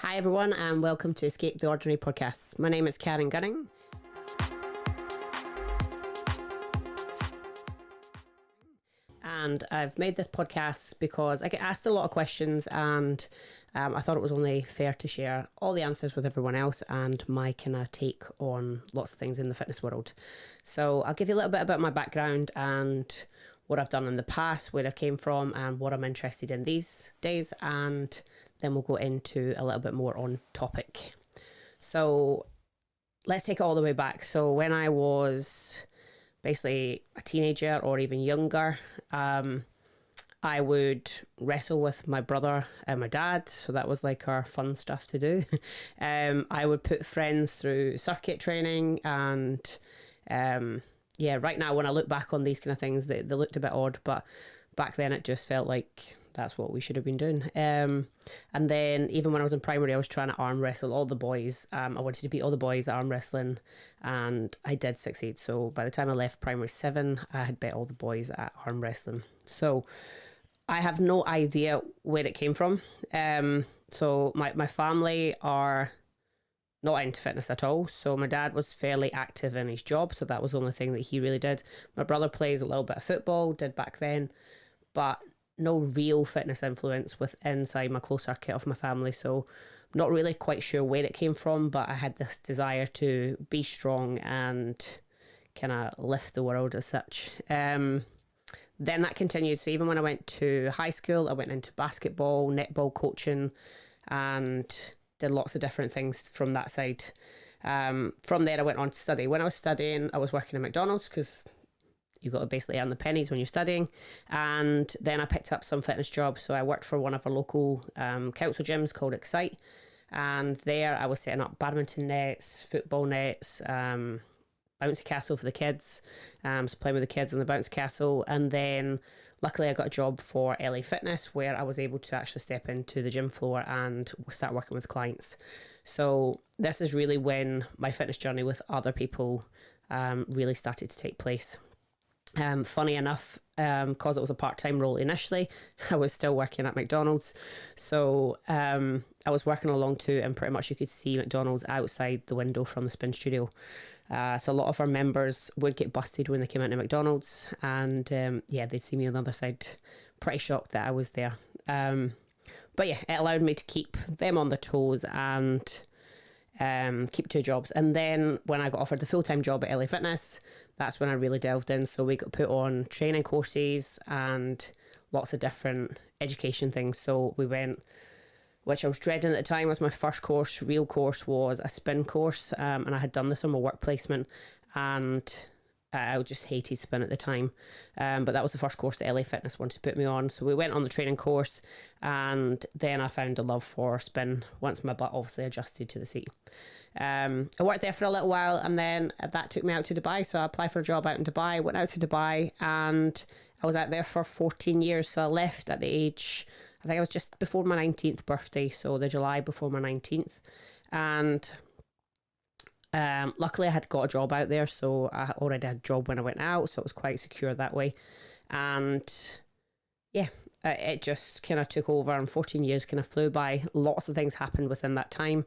Hi everyone and welcome to Escape the Ordinary podcast. My name is Karen Gunning. And I've made this podcast because I get asked a lot of questions and I thought it was only fair to share all the answers with everyone else and my kind of take on lots of things in the fitness world. So I'll give you a little bit about my background and what I've done in the past, where I came from and what I'm interested in these days, and then we'll go into a little bit more on topic. So let's take it all the way back. So when I was basically a teenager or even younger, I would wrestle with my brother and my dad. So that was like our fun stuff to do. I would put friends through circuit training and right now when I look back on these kind of things, they looked a bit odd, but back then it just felt like that's what we should have been doing. And then even when I was in primary, I was trying to arm wrestle all the boys. I wanted to beat all the boys at arm wrestling, and I did succeed. So by the time I left primary 7, I had beat all the boys at arm wrestling. So I have no idea where it came from. So my family are not into fitness at all. So my dad was fairly active in his job, so that was the only thing that he really did. My brother plays a little bit of football, did back then, but no real fitness influence with inside my close circuit of my family. So I'm not really quite sure where it came from, but I had this desire to be strong and kind of lift the world as such. Then that continued. So even when I went to high school, I went into basketball, netball coaching, and did lots of different things from that side. From there, I went on to study. When I was studying, I was working at McDonalds because you got to basically earn the pennies when you're studying. And then I picked up some fitness jobs. So I worked for one of our local council gyms called Excite. And there I was setting up badminton nets, football nets, bouncy castle for the kids. So playing with the kids in the bouncy castle. And then luckily I got a job for LA Fitness where I was able to actually step into the gym floor and start working with clients. So this is really when my fitness journey with other people really started to take place. Funny enough, because it was a part-time role initially, I was still working at McDonald's. So I was working along too, and pretty much you could see McDonald's outside the window from the spin studio. So a lot of our members would get busted when they came into McDonald's, and they'd see me on the other side. Pretty shocked that I was there. But yeah, it allowed me to keep them on the toes and keep 2 jobs. And then when I got offered the full-time job at LA Fitness, that's when I really delved in. So we got put on training courses and lots of different education things. So we went, which I was dreading at the time, was my first course, real course, was a spin course. And I had done this on my work placement, and I just hated spin at the time. But that was the first course that LA Fitness wanted to put me on. So we went on the training course, and then I found a love for spin once my butt obviously adjusted to the seat. I worked there for a little while, and then that took me out to Dubai. So I applied for a job out in Dubai, went out to Dubai, and I was out there for 14 years. So I left at the age, I think I was just before my 19th birthday. So the July before my 19th. And luckily I had got a job out there, so I already had a job when I went out, so it was quite secure that way. And yeah, it just kind of took over, and 14 years kind of flew by. Lots of things happened within that time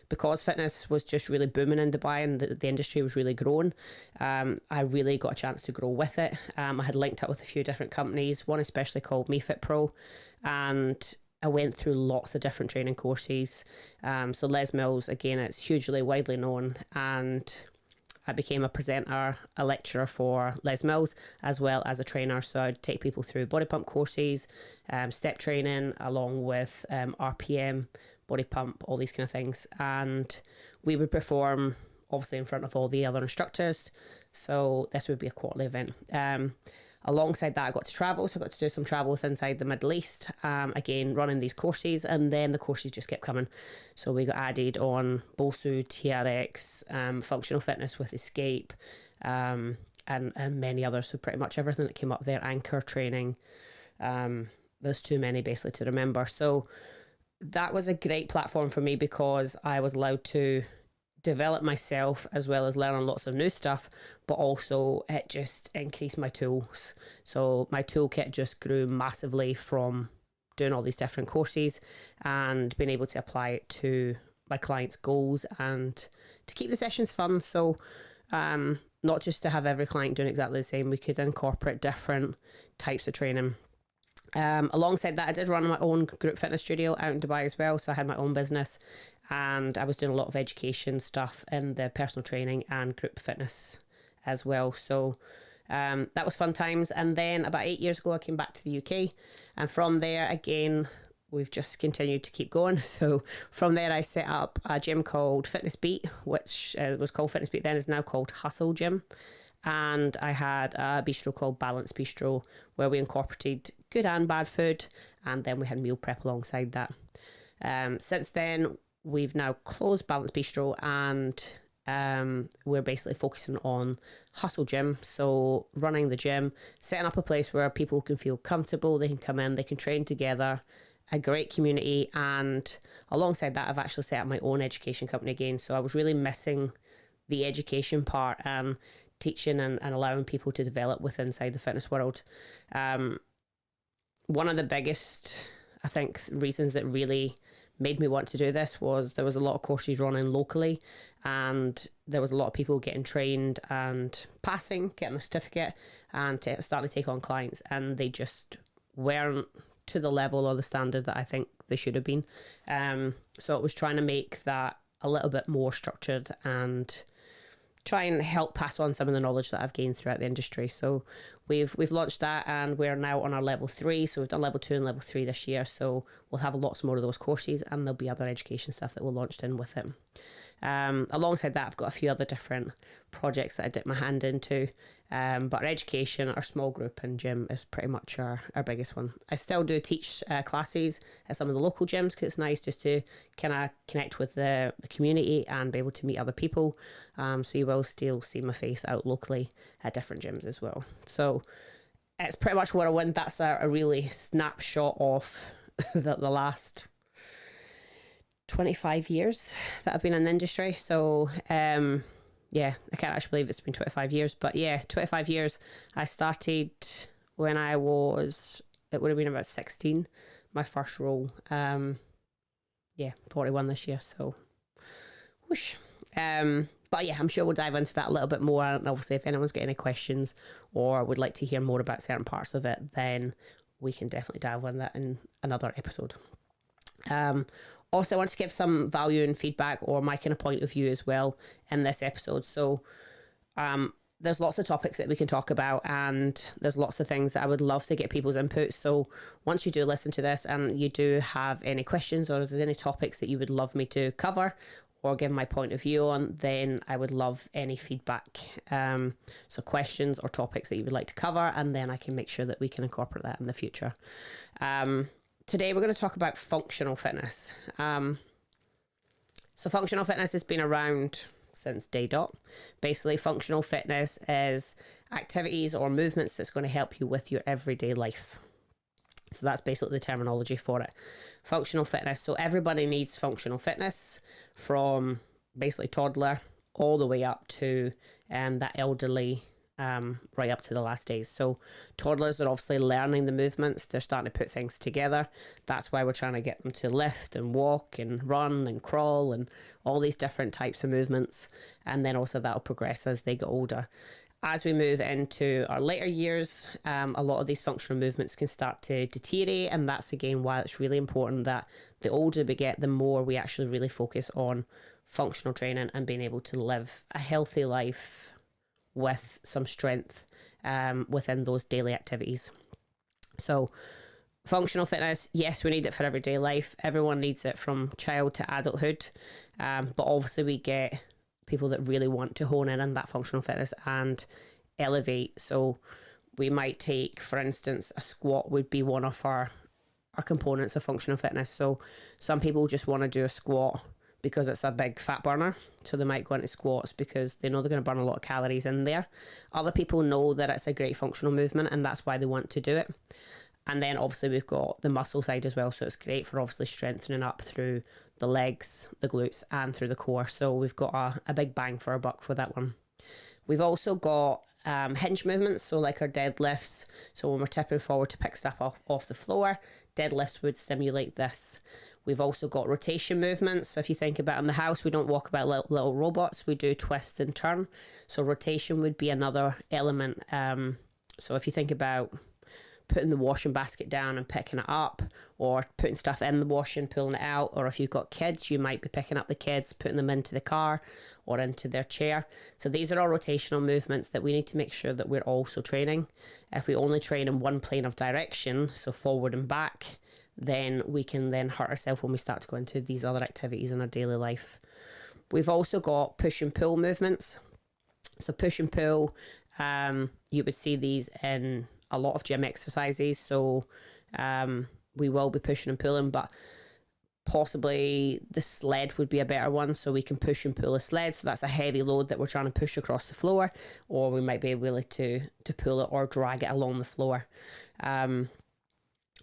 because fitness was just really booming in Dubai, and the industry was really growing. I really got a chance to grow with it. I had linked up with a few different companies, one especially called MeFit Pro, and I went through lots of different training courses. So Les Mills, again, it's hugely widely known, and I became a presenter, a lecturer for Les Mills, as well as a trainer. So I'd take people through body pump courses, step training, along with RPM, body pump, all these kind of things. And we would perform, obviously, in front of all the other instructors. So this would be a quarterly event. Alongside that, I got to travel, so I got to do some travels inside the Middle East, again, running these courses, and then the courses just kept coming. So we got added on BOSU, TRX, functional fitness with Escape, and many others. So pretty much everything that came up there, anchor training, there's too many basically to remember. So that was a great platform for me because I was allowed to develop myself as well as learning lots of new stuff, but also it just increased my tools. So my toolkit just grew massively from doing all these different courses and being able to apply it to my clients' goals and to keep the sessions fun. So not just to have every client doing exactly the same, we could incorporate different types of training. Alongside that, I did run my own group fitness studio out in Dubai as well. So I had my own business and I was doing a lot of education stuff in the personal training and group fitness as well. So that was fun times. And then about 8 years ago, I came back to the UK. And from there, again, we've just continued to keep going. So from there, I set up a gym called Fitness Beat, which was called Fitness Beat then, is now called Hustle Gym. And I had a bistro called Balance Bistro, where we incorporated good and bad food, and then we had meal prep alongside that. Since then, we've now closed Balance Bistro, and we're basically focusing on Hustle Gym. So running the gym, setting up a place where people can feel comfortable, they can come in, they can train together, a great community. And alongside that, I've actually set up my own education company again. So I was really missing the education part and teaching and allowing people to develop within inside the fitness world. One of the biggest, I think, reasons that really made me want to do this was there was a lot of courses running locally, and there was a lot of people getting trained and passing, getting a certificate, and starting to take on clients, and they just weren't to the level or the standard that I think they should have been. So it was trying to make that a little bit more structured and try and help pass on some of the knowledge that I've gained throughout the industry. So we've launched that, and we're now on our level 3. So we've done level 2 and level 3 this year. So we'll have lots more of those courses, and there'll be other education stuff that we'll launched in with it. Alongside that, I've got a few other different projects that I dip my hand into. But our education, our small group and gym is pretty much our biggest one. I still do teach classes at some of the local gyms, because it's nice just to kind of connect with the community and be able to meet other people. So you will still see my face out locally at different gyms as well. So it's pretty much what I want. That's a really snapshot of the last 25 years that I've been in the industry. So yeah, I can't actually believe it's been 25 years, but yeah, 25 years. I started when it would have been about 16, my first role. 41 this year, so whoosh. But yeah, I'm sure we'll dive into that a little bit more, and obviously if anyone's got any questions or would like to hear more about certain parts of it, then we can definitely dive on that in another episode. Also, I want to give some value and feedback, or my kind of point of view as well in this episode. So there's lots of topics that we can talk about, and there's lots of things that I would love to get people's input. So once you do listen to this and you do have any questions, or if there's any topics that you would love me to cover or give my point of view on, then I would love any feedback. So questions or topics that you would like to cover, and then I can make sure that we can incorporate that in the future. Today we're going to talk about functional fitness. So functional fitness has been around since day dot. Basically, functional fitness is activities or movements that's going to help you with your everyday life. So that's basically the terminology for it. Functional fitness. So everybody needs functional fitness, from basically toddler all the way up to that elderly, right up to the last days. So toddlers are obviously learning the movements. They're starting to put things together. That's why we're trying to get them to lift and walk and run and crawl and all these different types of movements. And then also that'll progress as they get older. As we move into our later years, a lot of these functional movements can start to deteriorate, and that's again why it's really important that the older we get, the more we actually really focus on functional training and being able to live a healthy life with some strength within those daily activities. So functional fitness, yes, we need it for everyday life. Everyone needs it from child to adulthood, but obviously we get people that really want to hone in on that functional fitness and elevate. So we might take, for instance, a squat would be one of our components of functional fitness. So some people just want to do a squat because it's a big fat burner. So they might go into squats because they know they're going to burn a lot of calories in there. Other people know that it's a great functional movement, and that's why they want to do it. And then obviously we've got the muscle side as well. So it's great for obviously strengthening up through the legs, the glutes, and through the core. So we've got a big bang for our buck for that one. We've also got hinge movements, so like our deadlifts. So when we're tipping forward to pick stuff off the floor, deadlifts would simulate this. We've also got rotation movements. So if you think about in the house, we don't walk about little robots. We do twist and turn. So rotation would be another element. So if you think about putting the washing basket down and picking it up, or putting stuff in the washing, pulling it out, or if you've got kids, you might be picking up the kids, putting them into the car or into their chair. So these are all rotational movements that we need to make sure that we're also training. If we only train in one plane of direction, so forward and back, then we can then hurt ourselves when we start to go into these other activities in our daily life. We've also got push and pull movements. So push and pull, you would see these in a lot of gym exercises. So we will be pushing and pulling, but possibly the sled would be a better one. So we can push and pull a sled. So that's a heavy load that we're trying to push across the floor, or we might be able to pull it or drag it along the floor.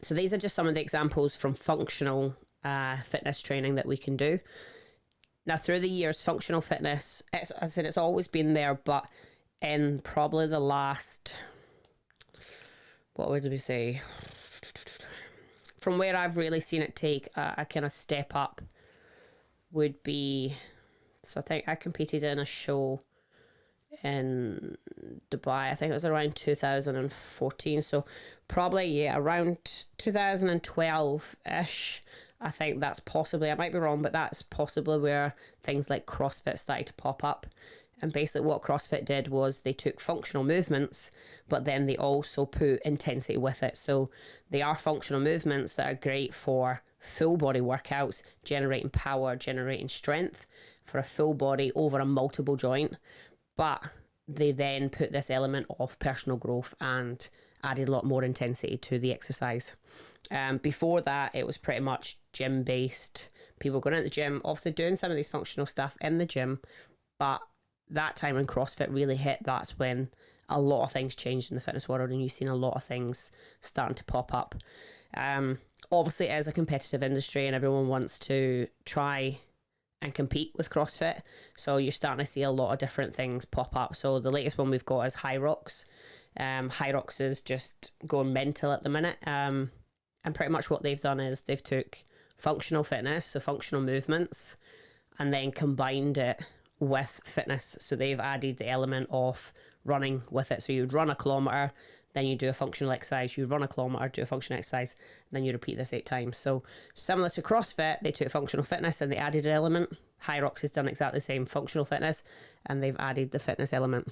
So these are just some of the examples from functional fitness training that we can do. Now, through the years, functional fitness, as I said, it's always been there, but in probably the last, what would we say, from where I've really seen it take a kind of step up would be, so I think I competed in a show in Dubai. I think it was around 2014. So probably, around 2012-ish. I think that's possibly, I might be wrong, but that's possibly where things like CrossFit started to pop up. And basically what CrossFit did was they took functional movements, but then they also put intensity with it. So they are functional movements that are great for full body workouts, generating power, generating strength for a full body over a multiple joint. But they then put this element of personal growth and added a lot more intensity to the exercise. Before that, it was pretty much gym based. People going into the gym, obviously doing some of these functional stuff in the gym, but that time when CrossFit really hit, that's when a lot of things changed in the fitness world, and you've seen a lot of things starting to pop up. Obviously, it is a competitive industry and everyone wants to try and compete with CrossFit. So you're starting to see a lot of different things pop up. So the latest one we've got is High Rocks. High Rocks is just going mental at the minute. And pretty much what they've done is they've took functional fitness, so functional movements, and then combined it with fitness. So they've added the element of running with it. So you'd run a kilometre, then you do a functional exercise, you run a kilometre, do a functional exercise, and then you repeat this 8 times. So similar to CrossFit, they took functional fitness and they added an element. High Rocks has done exactly the same, functional fitness, and they've added the fitness element.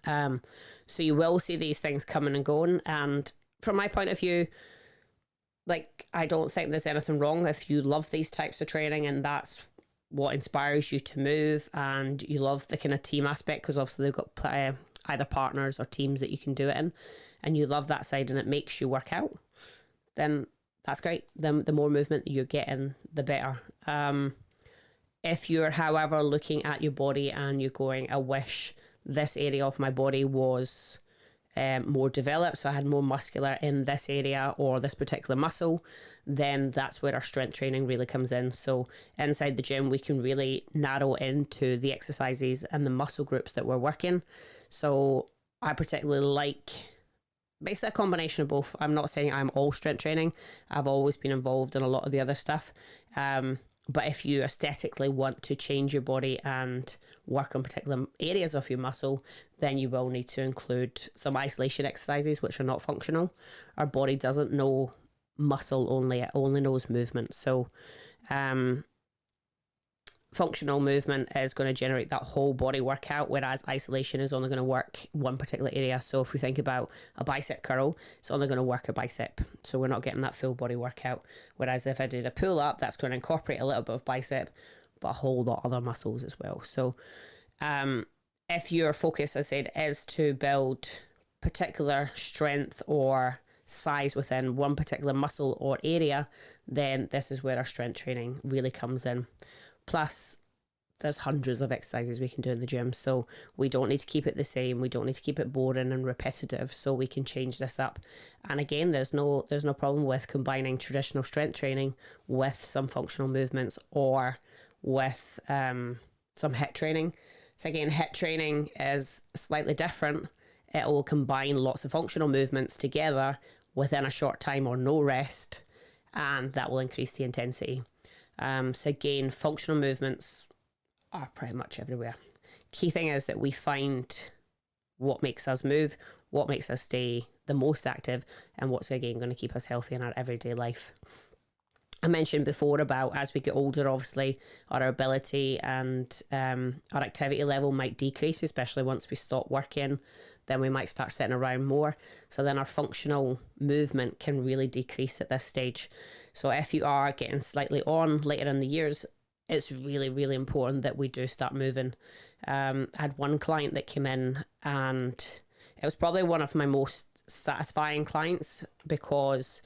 So you will see these things coming and going. And from my point of view, like, I don't think there's anything wrong if you love these types of training and that's what inspires you to move, and you love the kind of team aspect, because obviously they've got either partners or teams that you can do it in, and you love that side and it makes you work out, then that's great. Then the more movement that you're getting, the better. If you're, however, looking at your body and you're going, I wish this area of my body was more developed, so I had more muscular in this area or this particular muscle, then that's where our strength training really comes in. So inside the gym, we can really narrow into the exercises and the muscle groups that we're working. So I particularly like basically a combination of both. I'm not saying I'm all strength training. I've always been involved in a lot of the other stuff. But if you aesthetically want to change your body and work on particular areas of your muscle, then you will need to include some isolation exercises, which are not functional. Our body doesn't know muscle only, it only knows movement. So functional movement is going to generate that whole body workout, whereas isolation is only going to work one particular area. So if we think about a bicep curl, it's only going to work a bicep, so we're not getting that full body workout. Whereas if I did a pull up, that's going to incorporate a little bit of bicep, but a whole lot of other muscles as well. So if your focus, as I said, is to build particular strength or size within one particular muscle or area, then this is where our strength training really comes in. Plus, there's hundreds of exercises we can do in the gym, so we don't need to keep it the same. We don't need to keep it boring and repetitive, so we can change this up. And again, there's no problem with combining traditional strength training with some functional movements or with some HIIT training. So again, HIIT training is slightly different. It will combine lots of functional movements together within a short time or no rest. and that will increase the intensity. So again, functional movements are pretty much everywhere. Key thing is that we find what makes us move, what makes us stay the most active, and what's again going to keep us healthy in our everyday life. I mentioned before about as we get older, obviously our ability and our activity level might decrease, especially once we stop working. Then we might start sitting around more. So then our functional movement can really decrease at this stage. So if you are getting slightly on later in the years, it's really, really important that we do start moving. I had one client that came in, and it was probably one of my most satisfying clients, because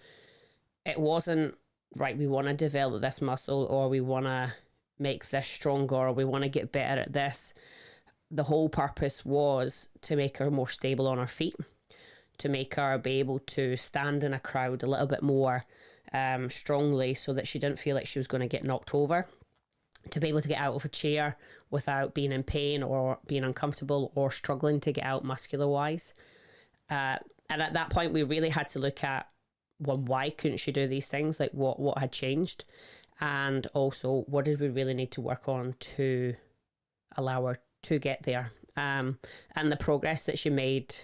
it wasn't, right, we want to develop this muscle, or we want to make this stronger, or we want to get better at this. The whole purpose was to make her more stable on her feet, to make her be able to stand in a crowd a little bit more strongly, so that she didn't feel like she was going to get knocked over, to be able to get out of a chair without being in pain or being uncomfortable or struggling to get out muscular wise. And at that point, we really had to look at, well, why couldn't she do these things? Like what had changed? And also, what did we really need to work on to allow her to get there? And the progress that she made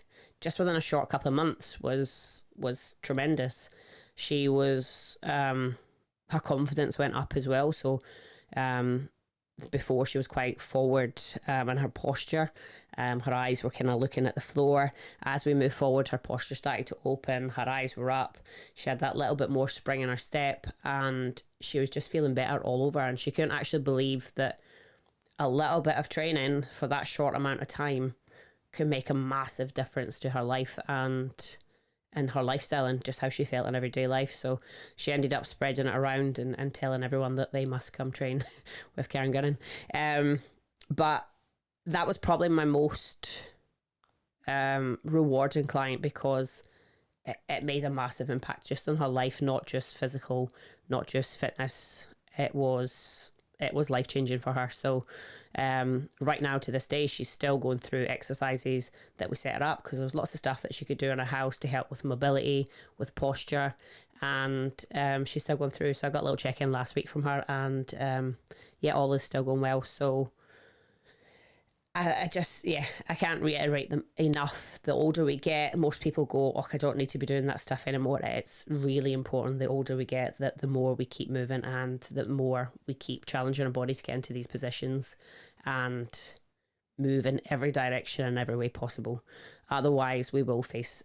just within a short couple of months was tremendous. She was, her confidence went up as well. So before, she was quite forward in her posture. Her eyes were kind of looking at the floor. As we moved forward, her posture started to open, her eyes were up, she had that little bit more spring in her step, and she was just feeling better all over. And she couldn't actually believe that a little bit of training for that short amount of time could make a massive difference to her life and her lifestyle, and just how she felt in everyday life. So she ended up spreading it around and telling everyone that they must come train with Karen Gunning. But that was probably my most rewarding client, because it made a massive impact just on her life, not just physical, not just fitness. It was life-changing for her. So right now, to this day, she's still going through exercises that we set her up, because there was lots of stuff that she could do in her house to help with mobility, with posture, and she's still going through. So I got a little check-in last week from her, and all is still going well. So I can't reiterate them enough. The older we get, most people go, oh, I don't need to be doing that stuff anymore. It's really important, the older we get, that the more we keep moving, and the more we keep challenging our body to get into these positions and move in every direction and every way possible. Otherwise, we will face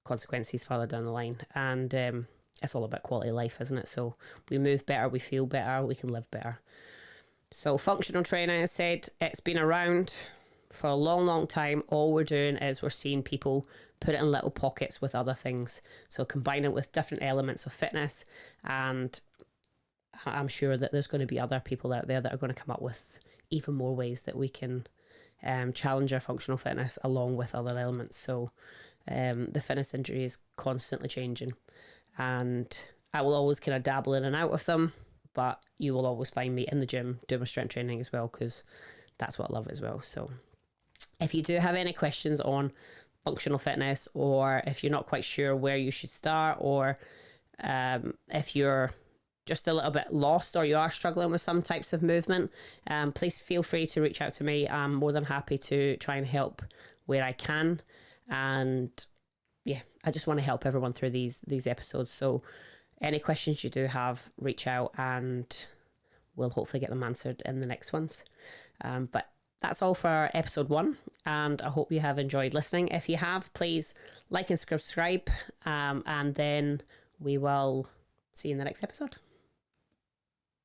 consequences further down the line. And it's all about quality of life, isn't it? So we move better, we feel better, we can live better. So functional training, as I said, it's been around for a long, long time. All we're doing is we're seeing people put it in little pockets with other things. So combine it with different elements of fitness, and I'm sure that there's going to be other people out there that are going to come up with even more ways that we can challenge our functional fitness along with other elements. So the fitness industry is constantly changing, and I will always kind of dabble in and out of them. But you will always find me in the gym doing my strength training as well, because that's what I love as well. So if you do have any questions on functional fitness, or if you're not quite sure where you should start, or if you're just a little bit lost, or you are struggling with some types of movement, please feel free to reach out to me. I'm more than happy to try and help where I can. And yeah, I just want to help everyone through these episodes. So any questions you do have, reach out, and we'll hopefully get them answered in the next ones. But that's all for episode 1, and I hope you have enjoyed listening. If you have, please like and subscribe, and then we will see you in the next episode.